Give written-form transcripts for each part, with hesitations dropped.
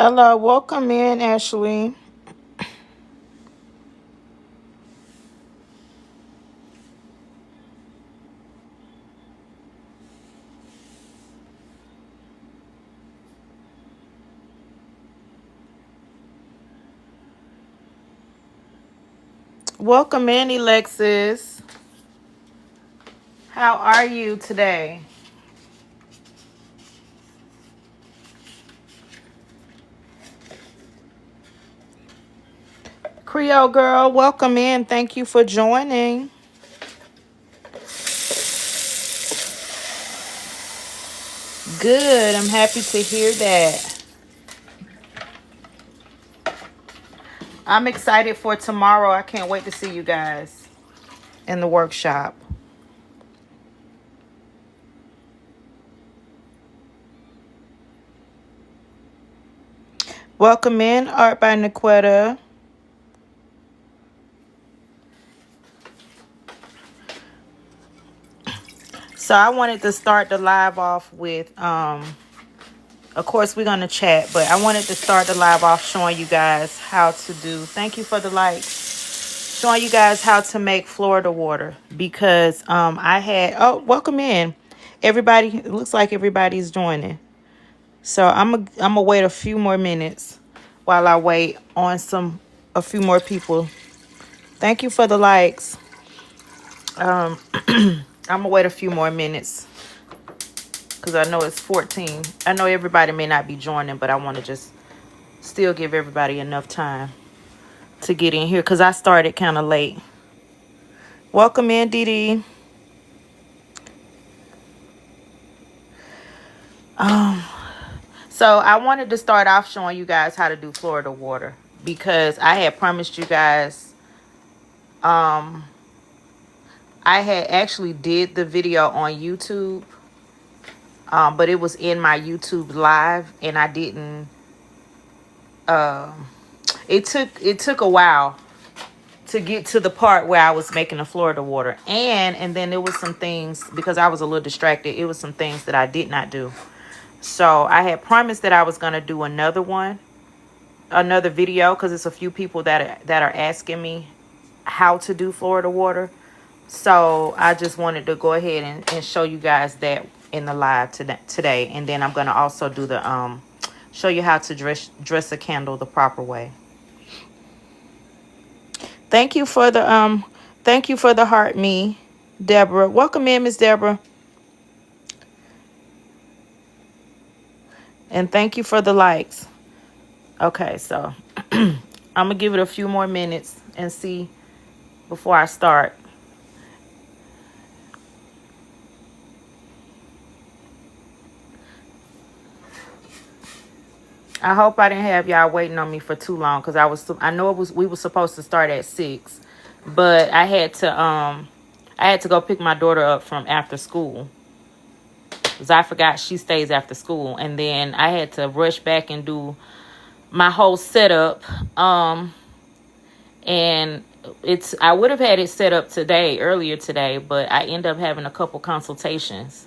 Hello, welcome in, Ashley. Welcome in, Alexis. How are you today? Creole girl, welcome in. Thank you for joining. Good. I'm happy to hear that. I'm excited for tomorrow. I can't wait to see you guys in the workshop. Welcome in, Art by Niquetta. So I wanted to start the live off with of course we're gonna chat, but I wanted to start the live off showing you guys how to do, thank you for the likes, showing you guys how to make Florida water, because I had, oh, welcome in everybody. It looks like everybody's joining, so I'm gonna wait a few more minutes while I wait on a few more people. Thank you for the likes. I'm gonna wait a few more minutes because I know it's 14. I know everybody may not be joining, but I want to just still give everybody enough time to get in here because I started kind of late. Welcome in, Dee Dee. So I wanted to start off showing you guys how to do Florida water because I had promised you guys. I had actually did the video on YouTube, but it was in my YouTube live, and I didn't. It took a while to get to the part where I was making the Florida water, and then there was some things because I was a little distracted. It was some things that I did not do. So I had promised that I was gonna do another video because it's a few people that are asking me how to do Florida water. So I just wanted to go ahead and show you guys that in the live today, and then I'm gonna also do the show you how to dress a candle the proper way. Thank you for the heart, me, Deborah. Welcome in, Miss Deborah, and thank you for the likes. Okay, so I'm gonna give it a few more minutes and see before I start. I hope I didn't have y'all waiting on me for too long because I know we were supposed to start at 6, but I had to go pick my daughter up from after school because I forgot she stays after school, and then I had to rush back and do my whole setup. And I would have had it set up earlier today, but I end up having a couple consultations,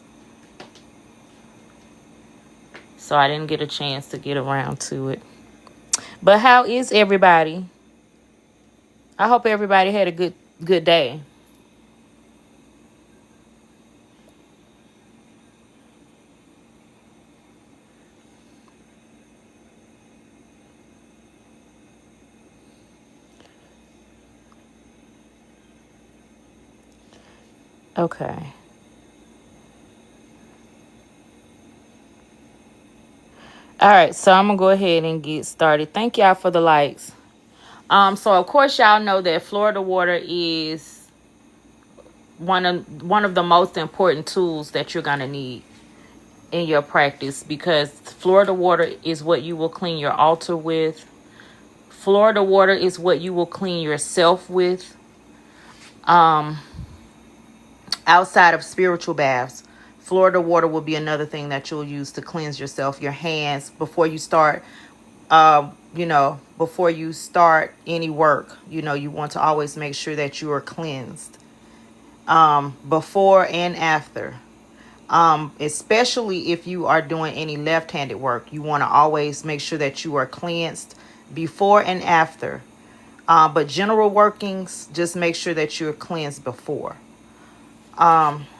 so I didn't get a chance to get around to it. But how is everybody? I hope everybody had a good day. Okay. All right, so I'm gonna go ahead and get started. Thank y'all for the likes. So of course y'all know that Florida water is one of the most important tools that you're gonna need in your practice, because Florida water is what you will clean your altar with. Florida water is what you will clean yourself with. Outside of spiritual baths, Florida water will be another thing that you'll use to cleanse yourself, your hands before you start. Before you start any work, you want to always make sure that you are cleansed, before and after. Especially if you are doing any left-handed work. You want to always make sure that you are cleansed before and after. But general workings, just make sure that you're cleansed before.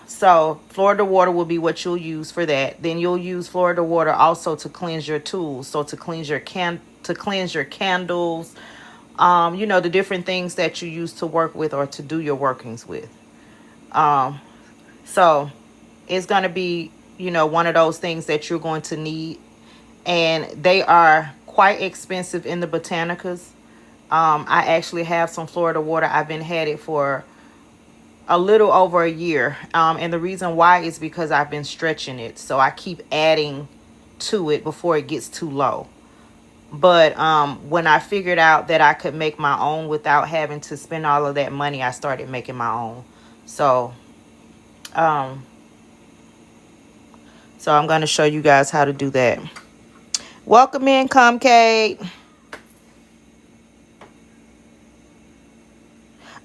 So Florida water will be what you'll use for that. Then you'll use Florida water also to cleanse your tools. So to cleanse your candles, you know, the different things that you use to work with or to do your workings with. So it's going to be, you know, one of those things that you're going to need. And they are quite expensive in the Botanicas. I actually have some Florida water. I've been had it for a little over a year. And the reason why is because I've been stretching it. So I keep adding to it before it gets too low. But when I figured out that I could make my own without having to spend all of that money, I started making my own. So I'm going to show you guys how to do that. Welcome in, Kate.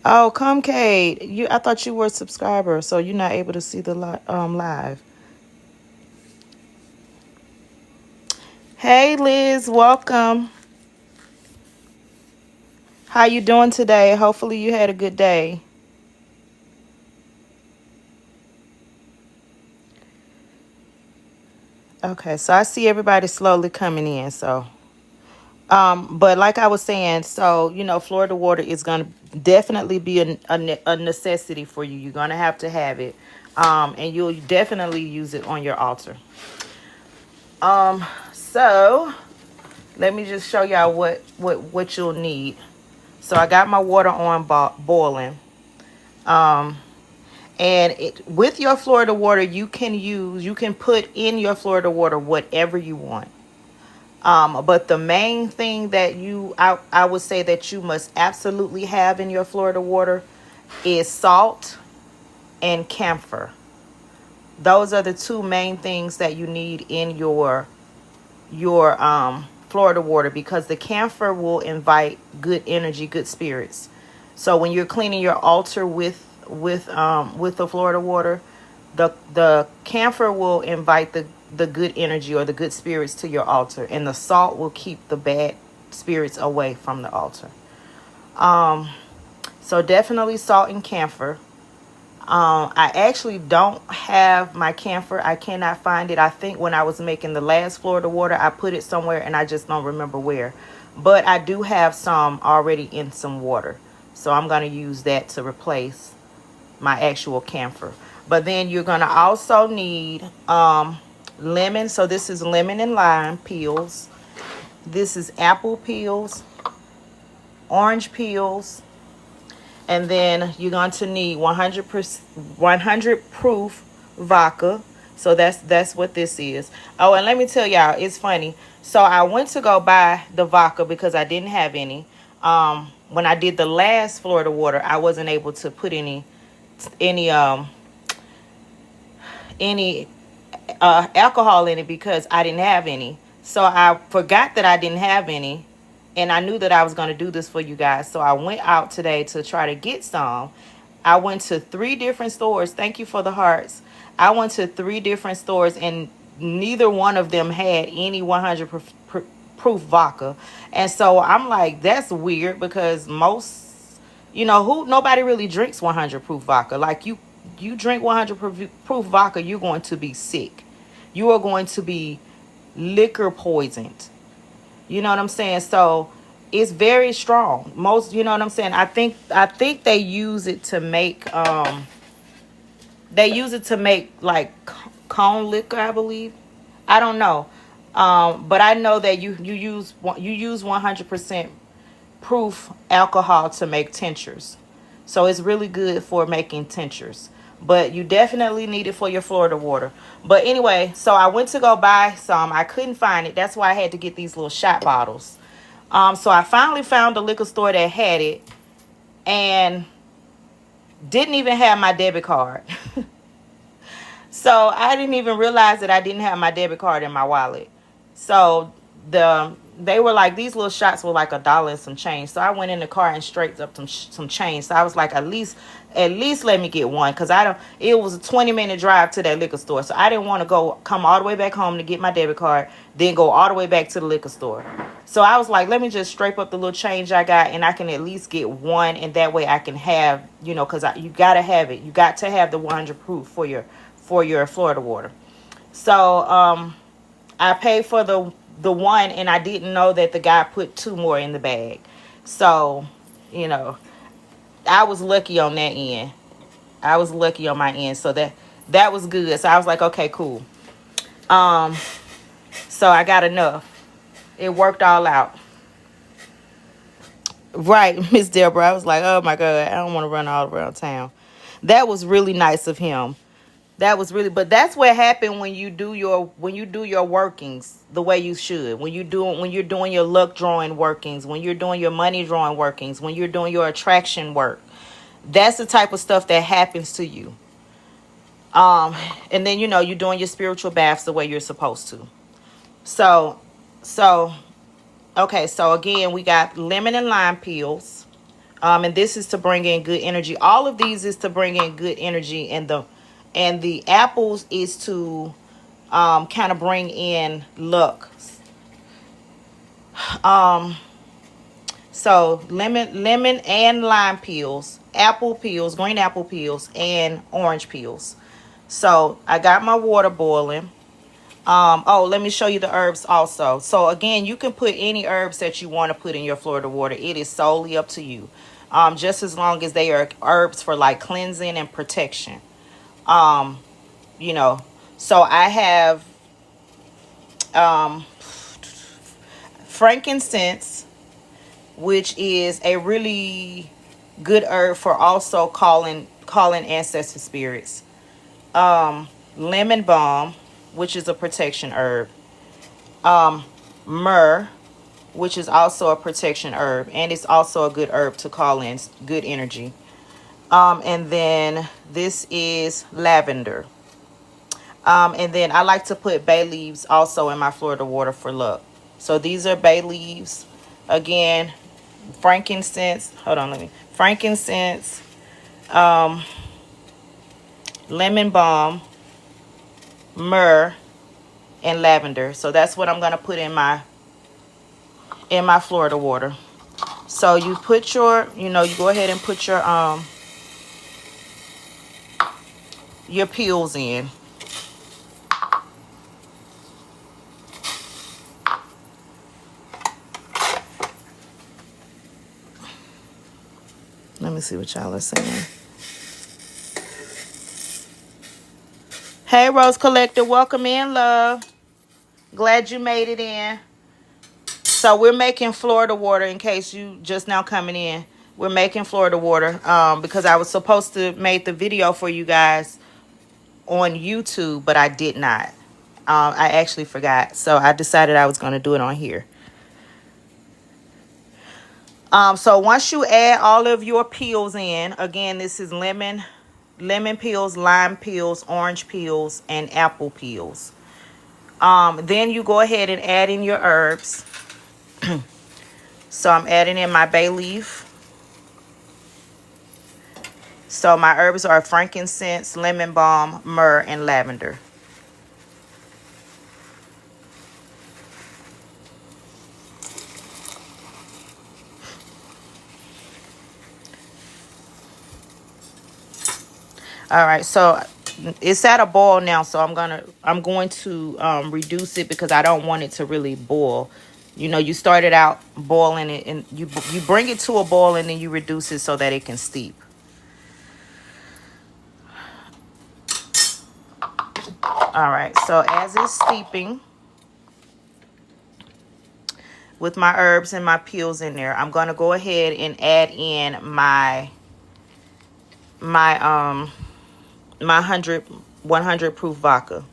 Oh, Kate, I thought you were a subscriber, so you're not able to see the live. Hey, Liz, welcome. How you doing today? Hopefully you had a good day. Okay, so I see everybody slowly coming in, so but like I was saying, so you know, Florida water is going to definitely be a necessity for you. You're going to have it, and you'll definitely use it on your altar. So let me just show y'all what you'll need. So I got my water on boiling. And with your Florida water, you can put in your Florida water whatever you want. But the main thing that I would say that you must absolutely have in your Florida water is salt and camphor. Those are the two main things that you need in your Florida water, because the camphor will invite good energy, good spirits. So when you're cleaning your altar with the Florida water, the camphor will invite the good energy or the good spirits to your altar, and the salt will keep the bad spirits away from the altar. So definitely salt and camphor. I actually don't have my camphor. I cannot find it. I think when I was making the last Florida water, I put it somewhere and I just don't remember where. But I do have some already in some water. So I'm going to use that to replace my actual camphor. But then you're going to also need lemon. So this is lemon and lime peels. This is apple peels, orange peels. And then you're going to need 100 proof vodka. So that's what this is. Oh, and let me tell y'all, it's funny. So I went to go buy the vodka because I didn't have any. When I did the last Florida water, I wasn't able to put any alcohol in it because I didn't have any. So I forgot that I didn't have any. And I knew that I was going to do this for you guys. So I went out today to try to get some. I went to 3 different stores. Thank you for the hearts. I went to 3 different stores and neither one of them had any 100 proof vodka. And so I'm like, that's weird, because most, you know, nobody really drinks 100 proof vodka. Like you drink 100 proof vodka, you're going to be sick. You are going to be liquor poisoned. You know what I'm saying? So it's very strong. Most, you know what I'm saying? I think they use it to make like cone liquor, I believe. I don't know. But I know that you use 100% proof alcohol to make tinctures. So it's really good for making tinctures. But you definitely need it for your Florida water. But anyway, so I went to go buy some. I couldn't find it. That's why I had to get these little shot bottles. So I finally found a liquor store that had it and didn't even have my debit card. So I didn't even realize that I didn't have my debit card in my wallet. So the they were like, these little shots were like $1 and some change. So I went in the car and straightened up some change. So I was like, at least let me get one, because it was a 20-minute drive to that liquor store. So I didn't want to come all the way back home to get my debit card, then go all the way back to the liquor store. So I was like, let me just scrape up the little change I got, and I can at least get one, and that way I can have, because you got to have it. You got to have the 100 proof for your Florida water. So I paid for the one, and I didn't know that the guy put 2 more in the bag. So, I was lucky on that end. I was lucky on my end. So that was good. So I was like, okay, cool. So I got enough. It worked all out. Right, Miss Deborah. I was like, oh my God, I don't want to run all around town. That was really nice of him. But that's what happened when you do your workings the way you should. When you're doing your luck drawing workings, when you're doing your money drawing workings, when you're doing your attraction work. That's the type of stuff that happens to you. And then you're doing your spiritual baths the way you're supposed to. So okay, so again, we got lemon and lime peels. And this is to bring in good energy. All of these is to bring in good energy, and the apples is to kind of bring in luck. So lemon and lime peels, apple peels, green apple peels, and orange peels. So I got my water boiling. Oh, let me show you the herbs also. So again, you can put any herbs that you want to put in your Florida water. It is solely up to you. Just as long as they are herbs for like cleansing and protection. So I have frankincense, which is a really good herb for also calling ancestor spirits. Lemon balm, which is a protection herb. Myrrh, which is also a protection herb, and it's also a good herb to call in good energy. And then this is lavender. And then I like to put bay leaves also in my Florida water for luck. So these are bay leaves. Again, frankincense. Frankincense, lemon balm, myrrh, and lavender. So that's what I'm gonna put in my Florida water. So you put you go ahead and put your peels in. Let me see what y'all are saying. Hey, Rose Collector, welcome in, love. Glad you made it in. So we're making Florida water, in case you just now coming in. We're making Florida water because I was supposed to make the video for you guys on YouTube, but I did not. I actually forgot. So I decided I was going to do it on here. So once you add all of your peels in, again, this is lemon peels, lime peels, orange peels, and apple peels. Then you go ahead and add in your herbs. So I'm adding in my bay leaf. So my herbs are frankincense, lemon balm, myrrh, and lavender. All right, so it's at a boil now, so I'm going to reduce it because I don't want it to really boil. You started out boiling it, and you bring it to a boil, and then you reduce it so that it can steep. All right, so as it's steeping with my herbs and my peels in there, I'm going to go ahead and add in my 100 proof vodka.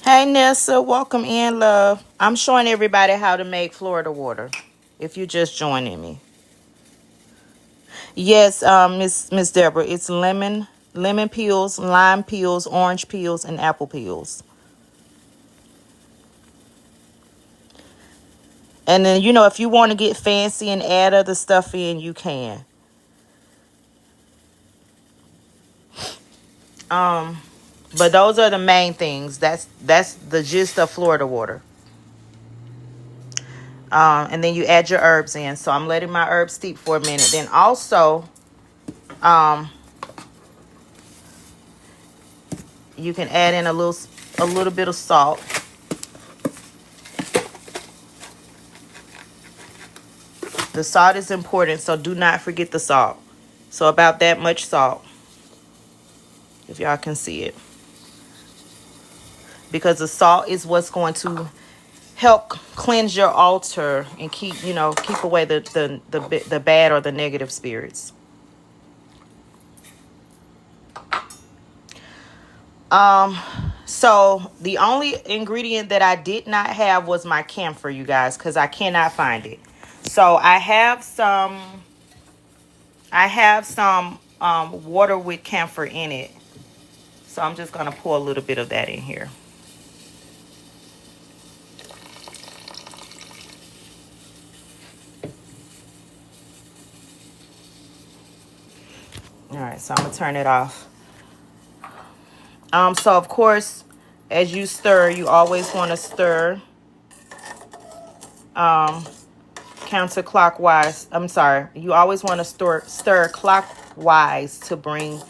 Hey Nessa, welcome in, love. I'm showing everybody how to make Florida water. If you just joining me. Yes, Miss Deborah, it's lemon peels, lime peels, orange peels, and apple peels. And then, you know, if you want to get fancy and add other stuff in, you can. But those are the main things. That's the gist of Florida water. And then you add your herbs in. So I'm letting my herbs steep for a minute. Then also, you can add in a little bit of salt. The salt is important, so do not forget the salt. So about that much salt, if y'all can see it. Because the salt is what's going to help cleanse your altar and keep away the bad or the negative spirits. So the only ingredient that I did not have was my camphor, you guys, because I cannot find it. So I have some water with camphor in it. So I'm just gonna pour a little bit of that in here. All right, so I'm gonna turn it off. So of course, as you stir, you always want to stir counterclockwise. I'm sorry, you always want to stir clockwise to bring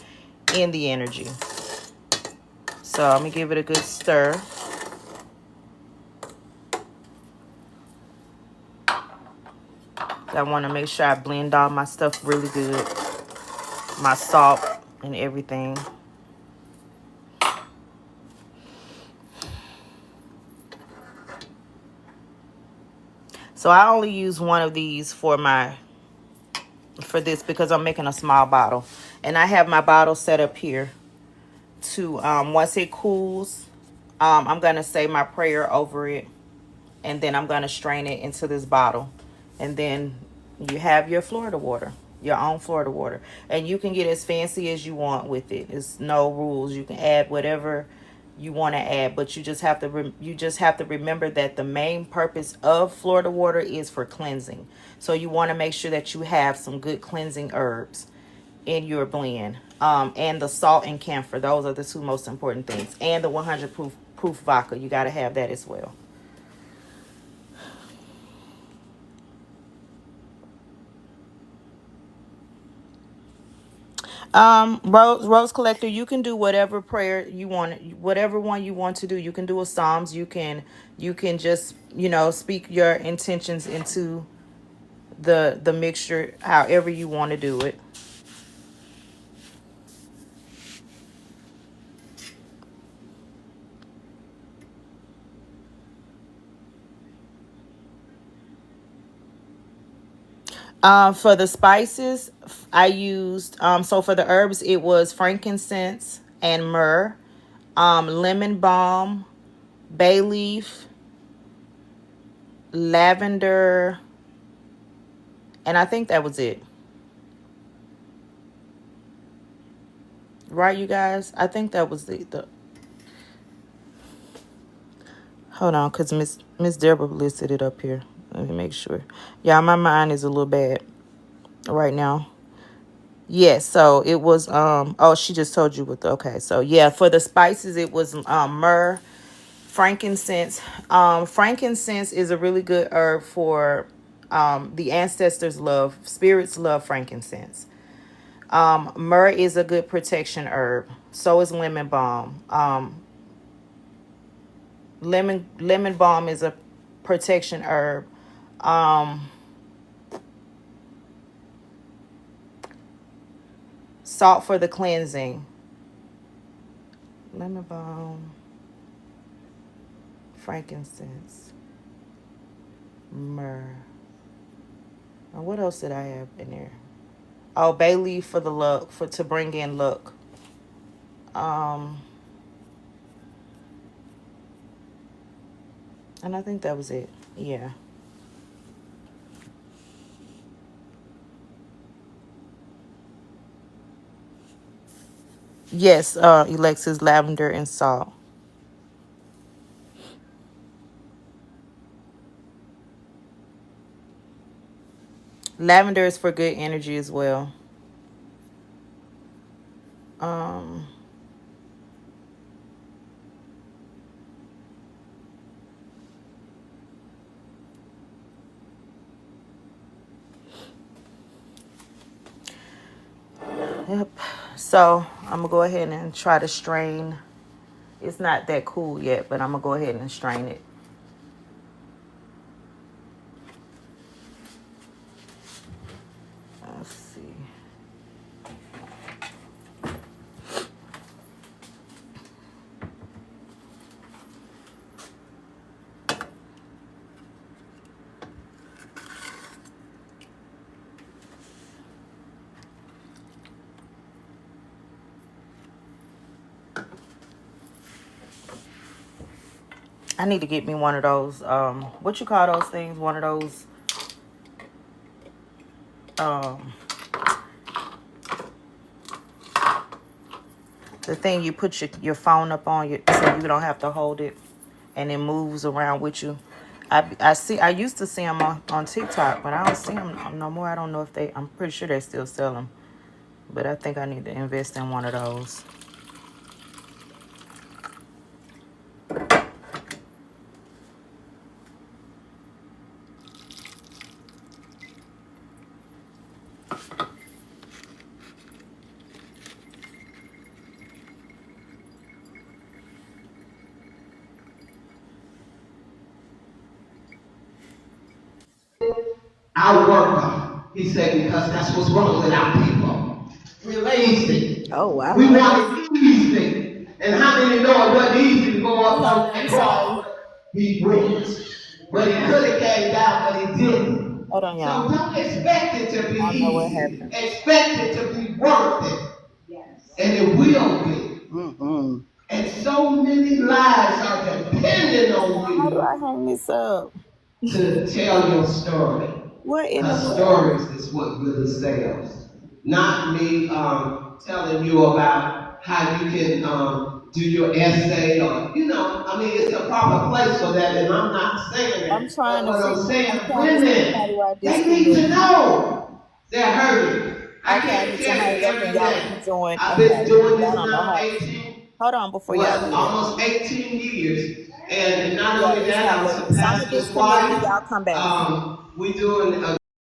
in the energy. So I'm gonna give it a good stir. I want to make sure I blend all my stuff really good, my salt and everything. So I only use one of these for this because I'm making a small bottle. And I have my bottle set up here to, once it cools, I'm going to say my prayer over it. And then I'm going to strain it into this bottle. And then you have your Florida water, your own Florida water. And you can get as fancy as you want with it. There's no rules. You can add whatever you want to add, but you just have to remember that the main purpose of Florida water is for cleansing. So you want to make sure that you have some good cleansing herbs in your blend, and the salt and camphor. Those are the two most important things. And the 100 proof vodka, you got to have that as well. Rose Collector, you can do whatever prayer you want, whatever one you want to do. You can do a Psalms. You can just, speak your intentions into the mixture however you want to do it. For the spices, I used, so for the herbs, it was frankincense and myrrh, lemon balm, bay leaf, lavender, and I think that was it. Right, you guys? I think that was the hold on, because Miss Deborah listed it up here. Let me make sure. Yeah, my mind is a little bad right now. Yes, so it was oh, she just told you what okay. So yeah, for the spices it was myrrh, frankincense. Frankincense is a really good herb for the ancestors spirits love frankincense. Myrrh is a good protection herb. So is lemon balm. Lemon balm is a protection herb. Salt for the cleansing. Lemon balm, frankincense, myrrh. And what else did I have in there? Oh, bay leaf for the luck, to bring in luck. And I think that was it. Yeah. Yes, Alexis, lavender and salt. Lavender is for good energy as well. Um, yep. So I'm gonna go ahead and try to strain. It's not that cool yet, but I'm gonna go ahead and strain it. Let's see. I need to get me one of those, what you call those things? One of those, the thing you put your phone up on so you don't have to hold it and it moves around with you. I used to see them on TikTok, but I don't see them no more. I don't know if I'm pretty sure they still sell them. But I think I need to invest in one of those. Our worker. He said, because that's what's wrong with our people. We're lazy. Oh, wow. We want it easy. And how many know it wasn't easy to go up on that cross? He went. But he could have came down, but he didn't. Hold on, y'all. So don't expect it to be I don't know what easy. happened. Expect it to be worth it. Yes. And it will be. And so many lives are depending on you. How do I hang this up? To tell your story. What in Because stories is what really sells. Not me telling you about how you can do your essay or, I mean, it's a proper place for that, and I'm not saying it. I'm trying to I'm saying women, they need to know they're hurting. I can't tell you every day. I've been doing this now 18. Hold on before y'all. Almost 18 years. And not only that, I was a pastor's wife. Y'all come back. We doing a